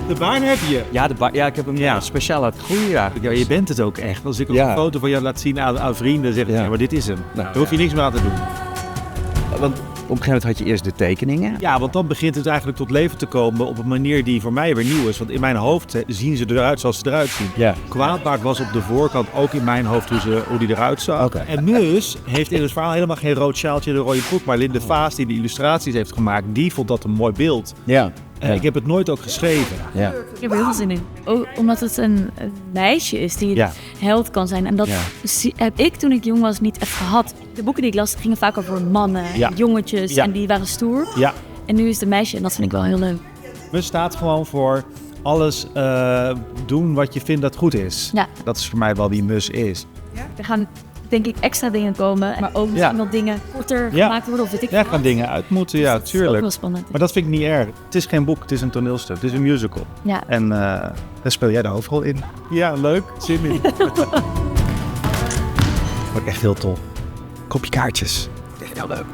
De baan heb je. Ja, ik heb hem speciaal laten groeien eigenlijk. Ja, je bent het ook echt. Als ik een foto van jou laat zien aan vrienden, zeg ik, ja, maar dit is hem. Nou, Daar hoef je niks meer aan te doen. Want op een gegeven moment had je eerst de tekeningen. Ja, want dan begint het eigenlijk tot leven te komen op een manier die voor mij weer nieuw is. Want in mijn hoofd zien ze eruit zoals ze eruit zien. Ja. Kwaadbaard was op de voorkant ook in mijn hoofd hoe die eruit zag. Okay. En Mus heeft in het verhaal helemaal geen rood sjaaltje en een rode broek. Maar Linde Vaas, die de illustraties heeft gemaakt, die vond dat een mooi beeld. Ja. Ik heb het nooit ook geschreven. Ja. Ik heb er heel veel zin in. Omdat het een meisje is die held kan zijn. En dat heb ik toen ik jong was niet echt gehad. De boeken die ik las gingen vaak over mannen, jongetjes en die waren stoer. Ja. En nu is het een meisje en dat vind ik wel heel leuk. Mus staat gewoon voor alles doen wat je vindt dat goed is. Ja. Dat is voor mij wel wie Mus is. Ja. Er gaan denk ik extra dingen komen, maar ook misschien wel dingen korter gemaakt worden of weet ik veel. Ja, gaan dingen uit moeten, ja, dat tuurlijk. is ook wel spannend. Maar dat vind ik niet erg. Het is geen boek, het is een toneelstuk, het is een musical. Ja. En daar speel jij de hoofdrol in. Ja, leuk, zin in. Wordt echt heel tof. Kopje kaartjes. Echt heel leuk.